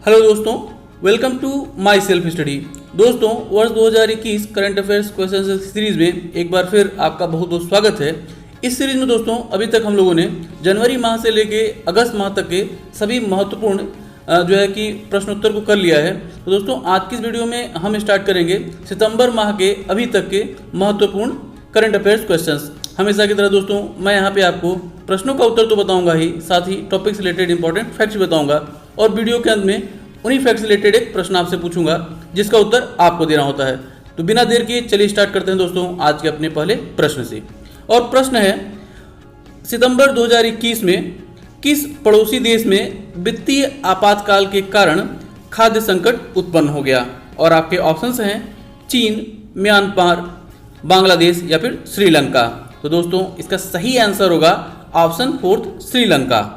Hello दोस्तों, welcome to my self study. दोस्तों, वर्ष 2021 करंट अफेयर्स क्वेश्चन सीरीज में एक बार फिर आपका बहुत बहुत स्वागत है। इस सीरीज में दोस्तों अभी तक हम लोगों ने जनवरी माह से लेके अगस्त माह तक के सभी महत्वपूर्ण जो है कि प्रश्नोत्तर को कर लिया है। तो दोस्तों आज की इस वीडियो में हम स्टार्ट करेंगे सितंबर माह के अभी तक के महत्वपूर्ण करंट अफेयर्स क्वेश्चंस। हमेशा की तरह दोस्तों मैं यहाँ पे आपको प्रश्नों का उत्तर तो बताऊंगा ही, साथ ही टॉपिक से रिलेटेड इंपॉर्टेंट फैक्ट्स बताऊंगा और वीडियो के अंत में उन्हीं फैक्ट्स से रिलेटेड एक प्रश्न आपसे पूछूंगा जिसका उत्तर आपको देना होता है। तो बिना देर किए चलिए स्टार्ट करते हैं दोस्तों आज के अपने पहले प्रश्न से। और प्रश्न है, सितंबर 2021 में किस पड़ोसी देश में वित्तीय आपातकाल के कारण खाद्य संकट उत्पन्न हो गया? और आपके ऑप्शंस हैं चीन, म्यांमार, बांग्लादेश या फिर श्रीलंका। तो दोस्तों इसका सही आंसर होगा ऑप्शन 4 श्रीलंका।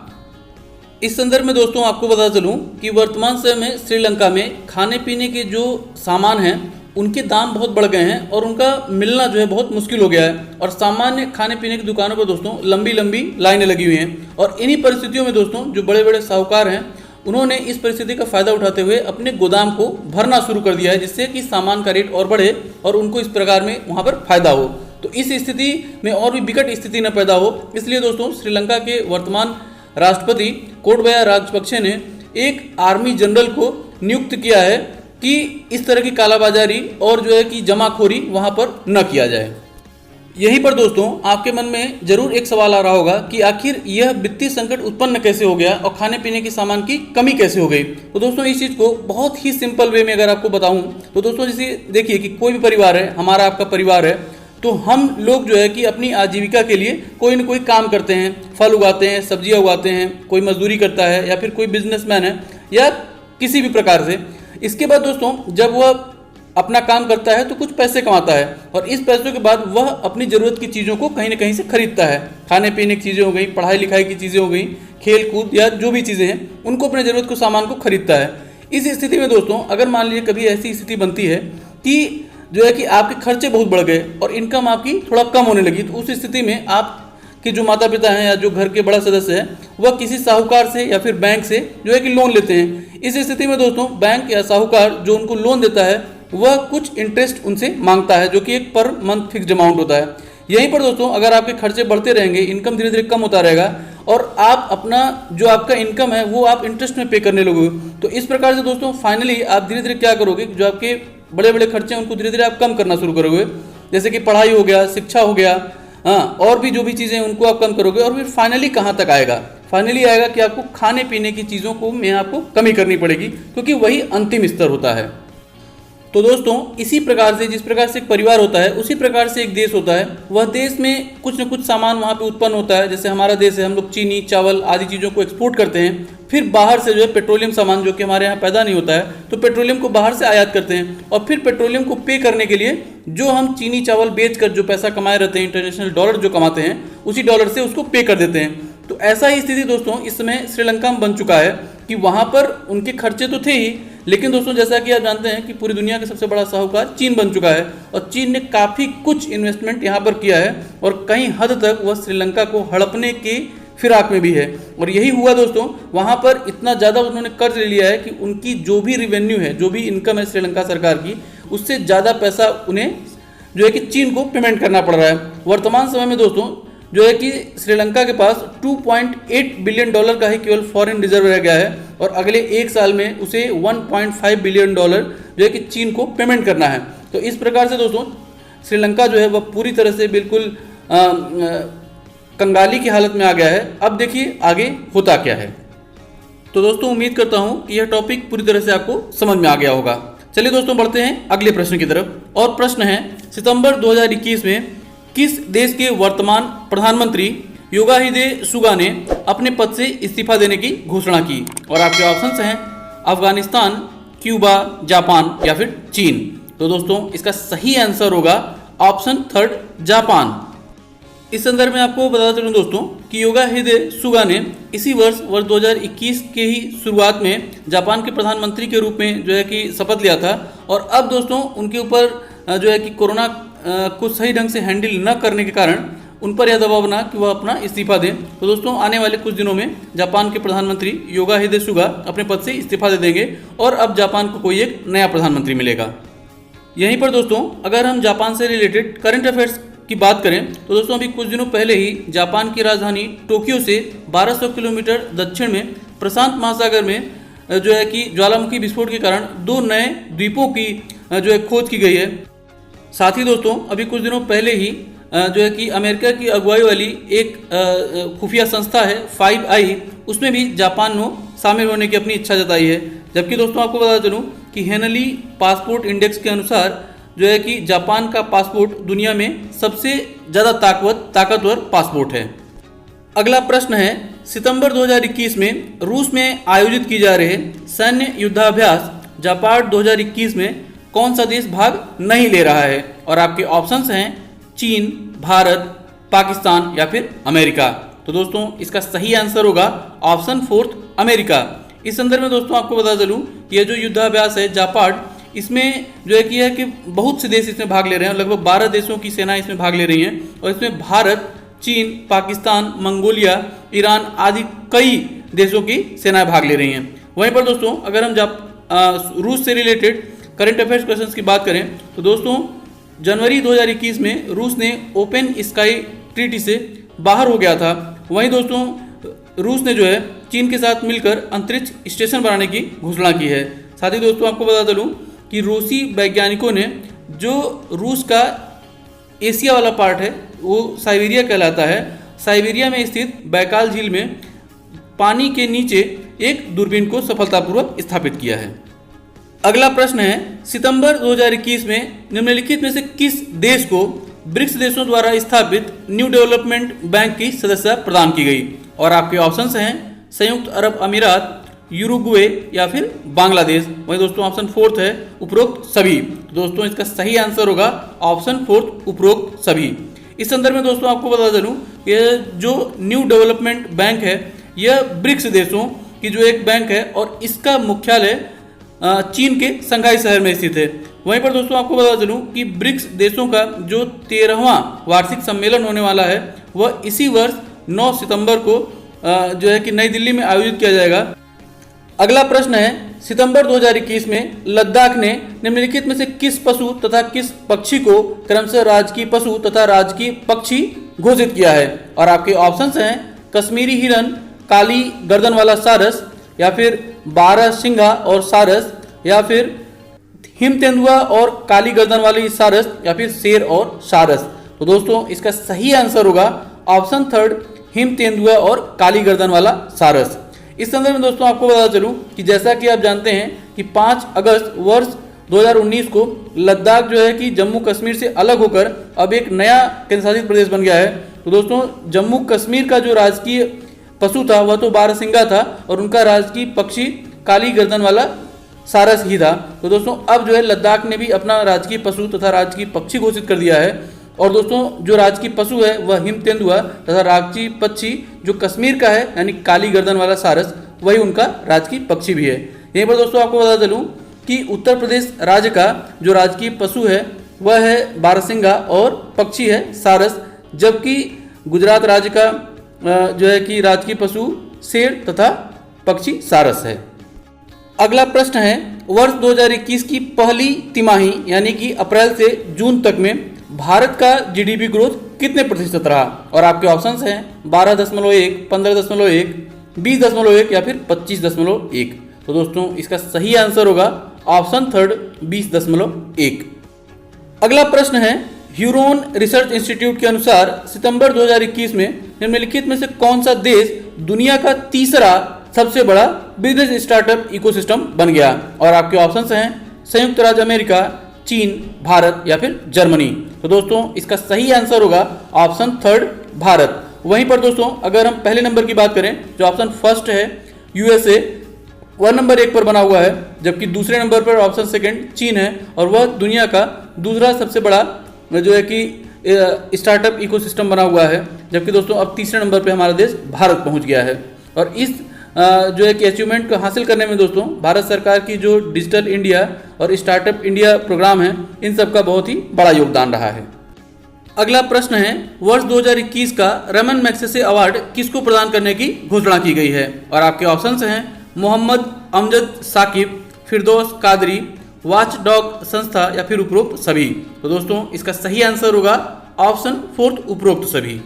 इस संदर्भ में दोस्तों आपको बता चलूं कि वर्तमान समय में श्रीलंका में खाने पीने के जो सामान हैं उनके दाम बहुत बढ़ गए हैं और उनका मिलना जो है बहुत मुश्किल हो गया है और सामान्य खाने पीने की दुकानों पर दोस्तों लंबी लंबी लाइनें लगी हुई हैं। और इन्हीं परिस्थितियों में दोस्तों जो बड़े बड़े साहूकार हैं उन्होंने इस परिस्थिति का फायदा उठाते हुए अपने गोदाम को भरना शुरू कर दिया है, जिससे कि सामान का रेट और बढ़े और उनको इस प्रकार में वहाँ पर फायदा हो। तो इस स्थिति में और भी विकट स्थिति न पैदा हो, इसलिए दोस्तों श्रीलंका के वर्तमान राष्ट्रपति कोटबया राजपक्षे ने एक आर्मी जनरल को नियुक्त किया है कि इस तरह की कालाबाजारी और जो है कि जमाखोरी वहां पर न किया जाए। यहीं पर दोस्तों आपके मन में जरूर एक सवाल आ रहा होगा कि आखिर यह वित्तीय संकट उत्पन्न कैसे हो गया और खाने पीने के सामान की कमी कैसे हो गई। तो दोस्तों इस चीज़ को बहुत ही सिंपल वे में अगर आपको बताऊं तो दोस्तों जैसे देखिए कि कोई भी परिवार है, हमारा आपका परिवार है, तो हम लोग जो है कि अपनी आजीविका के लिए कोई न कोई काम करते हैं, फल उगाते हैं, सब्जियां उगाते हैं, कोई मजदूरी करता है या फिर कोई बिजनेसमैन है या किसी भी प्रकार से। इसके बाद दोस्तों जब वह अपना काम करता है तो कुछ पैसे कमाता है और इस पैसों के बाद वह अपनी ज़रूरत की चीज़ों को कहीं ना कहीं से खरीदता है। खाने पीने की चीज़ें हो गई, पढ़ाई लिखाई की चीज़ें हो गई, खेल कूद या जो भी चीज़ें हैं उनको अपने ज़रूरत को सामान को खरीदता है। इस स्थिति में दोस्तों अगर मान लीजिए कभी ऐसी स्थिति बनती है कि जो है कि आपके खर्चे बहुत बढ़ गए और इनकम आपकी थोड़ा कम होने लगी, तो उस स्थिति में आपके जो माता पिता हैं या जो घर के बड़ा सदस्य है वह किसी साहूकार से या फिर बैंक से जो है कि लोन लेते हैं। इस स्थिति में दोस्तों बैंक या साहूकार जो उनको लोन देता है वह कुछ इंटरेस्ट उनसे मांगता है जो कि एक पर मंथ फिक्स्ड अमाउंट होता है। यहीं पर दोस्तों अगर आपके खर्चे बढ़ते रहेंगे, इनकम धीरे धीरे कम होता रहेगा और आप अपना जो आपका इनकम है वो आप इंटरेस्ट में पे करने लगोगे, तो इस प्रकार से दोस्तों फाइनली आप धीरे धीरे क्या करोगे, जो आपके बड़े बड़े खर्चे हैं उनको धीरे धीरे आप कम करना शुरू करोगे। जैसे कि पढ़ाई हो गया, शिक्षा हो गया, हाँ, और भी जो भी चीज़ें हैं उनको आप कम करोगे। और फिर फाइनली कहाँ तक आएगा? फाइनली आएगा कि आपको खाने पीने की चीज़ों को में आपको कमी करनी पड़ेगी, क्योंकि वही अंतिम स्तर होता है। तो दोस्तों इसी प्रकार से जिस प्रकार से एक परिवार होता है उसी प्रकार से एक देश होता है। वह देश में कुछ न कुछ सामान वहाँ पे उत्पन्न होता है। जैसे हमारा देश है, हम लोग चीनी, चावल आदि चीज़ों को एक्सपोर्ट करते हैं, फिर बाहर से जो है पेट्रोलियम सामान जो कि हमारे यहाँ पैदा नहीं होता है तो पेट्रोलियम को बाहर से आयात करते हैं और फिर पेट्रोलियम को पे करने के लिए जो हम चीनी चावल बेच कर जो पैसा कमाए रहते हैं, इंटरनेशनल डॉलर जो कमाते हैं, उसी डॉलर से उसको पे कर देते हैं। तो ऐसा ही स्थिति दोस्तों इस समय श्रीलंका में बन चुका है कि वहाँ पर उनके खर्चे तो थे ही, लेकिन दोस्तों जैसा कि आप जानते हैं कि पूरी दुनिया का सबसे बड़ा साहूकार चीन बन चुका है और चीन ने काफ़ी कुछ इन्वेस्टमेंट यहाँ पर किया है और कहीं हद तक वह श्रीलंका को हड़पने की फिराक में भी है। और यही हुआ दोस्तों, वहाँ पर इतना ज़्यादा उन्होंने कर्ज ले लिया है कि उनकी जो भी रेवेन्यू है, जो भी इनकम है श्रीलंका सरकार की, उससे ज़्यादा पैसा उन्हें जो है कि चीन को पेमेंट करना पड़ रहा है। वर्तमान समय में दोस्तों जो है कि श्रीलंका के पास 2.8 बिलियन डॉलर का ही केवल फॉरेन रिजर्व रह गया है और अगले एक साल में उसे 1.5 बिलियन डॉलर जो है कि चीन को पेमेंट करना है। तो इस प्रकार से दोस्तों श्रीलंका जो है वह पूरी तरह से बिल्कुल कंगाली की हालत में आ गया है। अब देखिए आगे होता क्या है। तो दोस्तों उम्मीद करता हूँ कि यह टॉपिक पूरी तरह से आपको समझ में आ गया होगा। चलिए दोस्तों बढ़ते हैं अगले प्रश्न की तरफ। और प्रश्न है, सितंबर 2021 में किस देश के वर्तमान प्रधानमंत्री योशिहिदे सुगा ने अपने पद से इस्तीफा देने की घोषणा की? और आपके ऑप्शंस हैं अफगानिस्तान, क्यूबा, जापान या फिर चीन। तो दोस्तों इसका सही आंसर होगा ऑप्शन 3 जापान। इस संदर्भ में आपको बताता चलूं दोस्तों कि योशिहिदे सुगा ने इसी वर्ष 2021 के ही शुरुआत में जापान के प्रधानमंत्री के रूप में जो है कि शपथ लिया था और अब दोस्तों उनके ऊपर जो है कि कोरोना को सही ढंग से हैंडल न करने के कारण उन पर यह दबाव बना कि वह अपना इस्तीफा दें। तो दोस्तों आने वाले कुछ दिनों में जापान के प्रधानमंत्री योशिहिदे सुगा अपने पद से इस्तीफा दे देंगे और अब जापान को कोई एक नया प्रधानमंत्री मिलेगा। यहीं पर दोस्तों अगर हम जापान से रिलेटेड करंट अफेयर्स की बात करें तो दोस्तों अभी कुछ दिनों पहले ही जापान की राजधानी टोक्यो से 1200 किलोमीटर दक्षिण में प्रशांत महासागर में जो है कि ज्वालामुखी विस्फोट के कारण 2 नए द्वीपों की जो है खोज की गई है। साथ ही दोस्तों अभी कुछ दिनों पहले ही जो है कि अमेरिका की अगुवाई वाली एक खुफिया संस्था है 5i, उसमें भी जापान ने शामिल होने की अपनी इच्छा जताई है। जबकि दोस्तों आपको बता चलूँ कि हेनली पासपोर्ट इंडेक्स के अनुसार जो है कि जापान का पासपोर्ट दुनिया में सबसे ज़्यादा ताकतवर पासपोर्ट है। अगला प्रश्न है, सितंबर 2021 में रूस में आयोजित की जा रहे सैन्य युद्धाभ्यास जापाड 2021 में कौन सा देश भाग नहीं ले रहा है? और आपके ऑप्शंस हैं चीन, भारत, पाकिस्तान या फिर अमेरिका। तो दोस्तों इसका सही आंसर होगा ऑप्शन 4 अमेरिका। इस संदर्भ में दोस्तों आपको बता चलूँ कि यह जो युद्धाभ्यास है जापाड, इसमें जो है कि बहुत से देश इसमें भाग ले रहे हैं। लगभग 12 देशों की सेना इसमें भाग ले रही हैं और इसमें भारत, चीन, पाकिस्तान, मंगोलिया, ईरान आदि कई देशों की सेनाएं भाग ले रही हैं। वहीं पर दोस्तों अगर हम रूस से रिलेटेड करंट अफेयर्स क्वेश्चंस की बात करें तो दोस्तों जनवरी 2021 में रूस ने ओपन स्काई ट्रीटी से बाहर हो गया था। वहीं दोस्तों रूस ने जो है चीन के साथ मिलकर अंतरिक्ष स्टेशन बनाने की घोषणा की है। साथ ही दोस्तों आपको बता चलूँ कि रूसी वैज्ञानिकों ने जो रूस का एशिया वाला पार्ट है वो साइबेरिया कहलाता है, साइबेरिया में स्थित बैकाल झील में पानी के नीचे एक दूरबीन को सफलतापूर्वक स्थापित किया है। अगला प्रश्न है, सितंबर 2021 में निम्नलिखित में से किस देश को ब्रिक्स देशों द्वारा स्थापित न्यू डेवलपमेंट बैंक की सदस्यता प्रदान की गई? और आपके ऑप्शंस हैं संयुक्त अरब अमीरात, यूरुग्वे या फिर बांग्लादेश। वही दोस्तों ऑप्शन 4 है उपरोक्त सभी। दोस्तों इसका सही आंसर होगा ऑप्शन 4 उपरोक्त सभी। इस संदर्भ में दोस्तों आपको बता दूं यह जो न्यू डेवलपमेंट बैंक है यह ब्रिक्स देशों की जो एक बैंक है और इसका मुख्यालय चीन के शंघाई शहर में स्थित है। वहीं पर दोस्तों आपको बता चलूं कि ब्रिक्स देशों का जो 13वां वार्षिक सम्मेलन होने वाला है वह इसी वर्ष 9 सितंबर को जो है कि नई दिल्ली में आयोजित किया जाएगा। अगला प्रश्न है, सितंबर 2021 में लद्दाख ने निम्नलिखित में से किस पशु तथा किस पक्षी को क्रमशः राजकीय पशु तथा राजकीय पक्षी घोषित किया है? और आपके ऑप्शंस हैं कश्मीरी हिरन, काली गर्दन वाला सारस या फिर बारहसिंगा और सारस या फिर हिम तेंदुआ और काली गर्दन वाली सारस या फिर शेर और सारस। तो दोस्तों इसका सही आंसर होगा ऑप्शन 3 हिम तेंदुआ और काली गर्दन वाला सारस। इस संदर्भ में दोस्तों आपको बता चलूं कि जैसा कि आप जानते हैं कि 5 अगस्त वर्ष 2019 को लद्दाख जो है कि जम्मू कश्मीर से अलग होकर अब एक नया केंद्रशासित प्रदेश बन गया है। तो दोस्तों जम्मू कश्मीर का जो राजकीय पशु था वह तो बारहसिंगा था और उनका राजकीय पक्षी काली गर्दन वाला सारस ही था। तो दोस्तों अब जो है लद्दाख ने भी अपना राजकीय पशु तथा राजकीय पक्षी घोषित कर दिया है और दोस्तों जो राजकीय पशु है वह हिम तेंदुआ तथा राजकीय पक्षी जो कश्मीर का है यानी काली गर्दन वाला सारस वही उनका राजकीय पक्षी भी है। यहीं पर दोस्तों आपको बता चलूँ कि उत्तर प्रदेश राज्य का जो राजकीय पशु है वह है बारहसिंगा और पक्षी है सारस, जबकि गुजरात राज्य का जो है कि राजकीय पशु शेर तथा पक्षी सारस है। अगला प्रश्न है, वर्ष 2021 की पहली तिमाही यानी कि अप्रैल से जून तक में भारत का जीडीपी ग्रोथ कितने प्रतिशत रहा? और आपके ऑप्शंस हैं 12.1, 15.1, 20.1 या फिर 25.1। तो दोस्तों इसका सही आंसर होगा ऑप्शन 3 20.1। अगला प्रश्न है, ह्यूरोन रिसर्च इंस्टीट्यूट के अनुसार सितंबर 2021 में निम्नलिखित में से कौन सा देश दुनिया का तीसरा सबसे बड़ा बिजनेस स्टार्टअप इकोसिस्टम बन गया? और आपके ऑप्शंस हैं संयुक्त राज्य अमेरिका, चीन, भारत या फिर जर्मनी। तो दोस्तों इसका सही आंसर होगा ऑप्शन 3 भारत। वहीं पर दोस्तों अगर हम पहले नंबर की बात करें जो ऑप्शन फर्स्ट है यूएसए वह नंबर 1 पर बना हुआ है, जबकि दूसरे नंबर पर ऑप्शन सेकंड चीन है और वह दुनिया का दूसरा सबसे बड़ा जो है कि स्टार्टअप इकोसिस्टम बना हुआ है। जबकि दोस्तों अब तीसरे नंबर पर हमारा देश भारत पहुंच गया है और इस जो है कि अचीवमेंट को हासिल करने में दोस्तों भारत सरकार की जो डिजिटल इंडिया और स्टार्टअप इंडिया प्रोग्राम है इन सब का बहुत ही बड़ा योगदान रहा है। अगला प्रश्न है, वर्ष 2021 का रमन मैग्सेसे अवार्ड किसको प्रदान करने की घोषणा की गई है? और आपके ऑप्शंस हैं मोहम्मद अमजद साकिब, फिरदौस कादरी, वॉच डॉग संस्था या फिर उपरोक्त सभी। तो दोस्तों इसका सही आंसर होगा ऑप्शन 4 उपरोक्त सभी।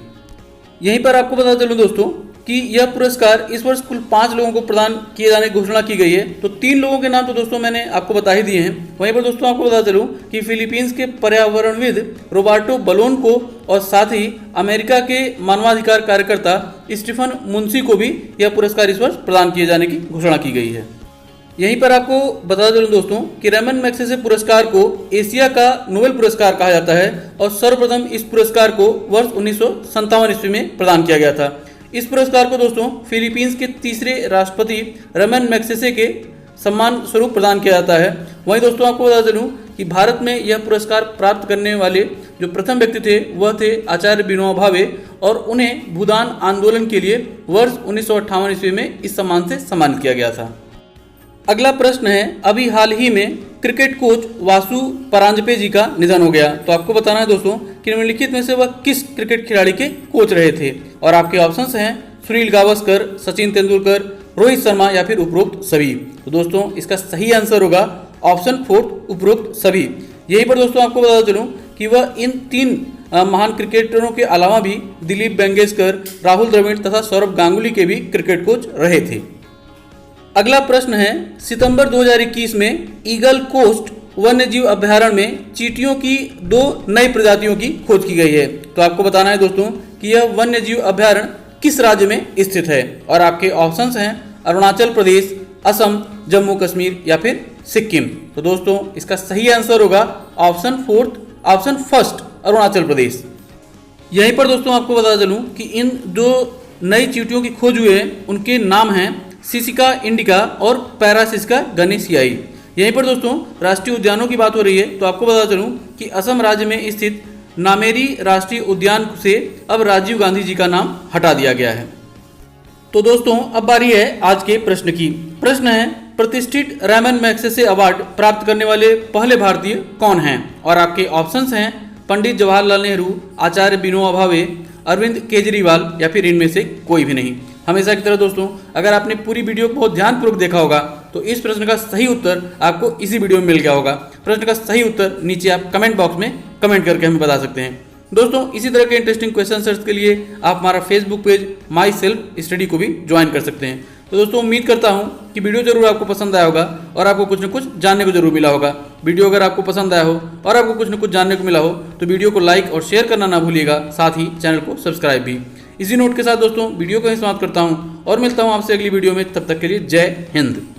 यहीं पर आपको बता चलूं दोस्तों कि यह पुरस्कार इस वर्ष कुल 5 लोगों को प्रदान किए जाने की घोषणा की गई है। तो 3 लोगों के नाम तो दोस्तों मैंने आपको बता ही दिए हैं। वहीं पर दोस्तों आपको बता चलूं कि फिलीपींस के पर्यावरणविद रोबर्टो बलोन को और साथ ही अमेरिका के मानवाधिकार कार्यकर्ता स्टीफन मुंशी को भी यह पुरस्कार इस वर्ष प्रदान किए जाने की घोषणा की गई है। यहीं पर आपको बता दूं दोस्तों कि रमन मैग्सेसे पुरस्कार को एशिया का नोबेल पुरस्कार कहा जाता है और सर्वप्रथम इस पुरस्कार को वर्ष 1957 ईस्वी में प्रदान किया गया था। इस पुरस्कार को दोस्तों फिलीपींस के तीसरे राष्ट्रपति रमन मैग्सेसे के सम्मान स्वरूप प्रदान किया जाता है। वहीं दोस्तों आपको बता चलूं कि भारत में यह पुरस्कार प्राप्त करने वाले जो प्रथम व्यक्ति थे वह थे आचार्य विनोबा भावे और उन्हें भूदान आंदोलन के लिए वर्ष 1958 ईस्वी में इस सम्मान से सम्मानित किया गया था। अगला प्रश्न है, अभी हाल ही में क्रिकेट कोच वासु परांजपे जी का निधन हो गया। तो आपको बताना है दोस्तों कि निम्नलिखित में से वह किस क्रिकेट खिलाड़ी के कोच रहे थे? और आपके ऑप्शंस हैं सुनील गावस्कर, सचिन तेंदुलकर, रोहित शर्मा या फिर उपरोक्त सभी। तो दोस्तों इसका सही आंसर होगा ऑप्शन 4 उपरोक्त सभी। यहीं पर दोस्तों आपको बता चलूं कि वह इन 3 महान क्रिकेटरों के अलावा भी दिलीप बेंगेशकर, राहुल द्रविड़ तथा सौरभ गांगुली के भी क्रिकेट कोच रहे थे। अगला प्रश्न है, सितंबर 2021 में ईगल कोस्ट वन्यजीव अभ्यारण्य में चींटियों की 2 नई प्रजातियों की खोज की गई है। तो आपको बताना है दोस्तों कि यह वन्यजीव अभ्यारण्य किस राज्य में स्थित है? और आपके ऑप्शंस हैं अरुणाचल प्रदेश, असम, जम्मू कश्मीर या फिर सिक्किम। तो दोस्तों इसका सही आंसर होगा ऑप्शन फर्स्ट अरुणाचल प्रदेश। यहीं पर दोस्तों आपको बता चलूं कि इन 2 नई चींटियों की खोज हुई है उनके नाम हैं सिसिका इंडिका और पैरासिस्का गणेशियाई। यहीं पर दोस्तों राष्ट्रीय उद्यानों की बात हो रही है तो आपको बता चलूं कि असम राज्य में स्थित नामेरी राष्ट्रीय उद्यान से अब राजीव गांधी जी का नाम हटा दिया गया है। तो दोस्तों अब बारी है आज के प्रश्न की। प्रश्न है, प्रतिष्ठित रमन मैग्सेसे अवार्ड प्राप्त करने वाले पहले भारतीय कौन हैं? और आपके ऑप्शंस हैं पंडित जवाहरलाल नेहरू, आचार्य विनोबा भावे, अरविंद केजरीवाल या फिर इनमें से कोई भी नहीं। हमेशा की तरह दोस्तों अगर आपने पूरी वीडियो को बहुत ध्यानपूर्वक देखा होगा तो इस प्रश्न का सही उत्तर आपको इसी वीडियो में मिल गया होगा। प्रश्न का सही उत्तर नीचे आप कमेंट बॉक्स में कमेंट करके हमें बता सकते हैं। दोस्तों इसी तरह के इंटरेस्टिंग क्वेश्चन सर्च के लिए आप हमारा Facebook page my self study को भी ज्वाइन कर सकते हैं। तो दोस्तों उम्मीद करता हूं कि वीडियो जरूर आपको पसंद आया होगा और आपको कुछ न कुछ जानने को जरूर मिला होगा। वीडियो अगर आपको पसंद आया हो और आपको कुछ न कुछ जानने को मिला हो तो वीडियो को लाइक और शेयर करना ना भूलिएगा, साथ ही चैनल को सब्सक्राइब भी। इसी नोट के साथ दोस्तों वीडियो को ही समाप्त करता हूं और मिलता हूं आपसे अगली वीडियो में। तब तक के लिए जय हिंद।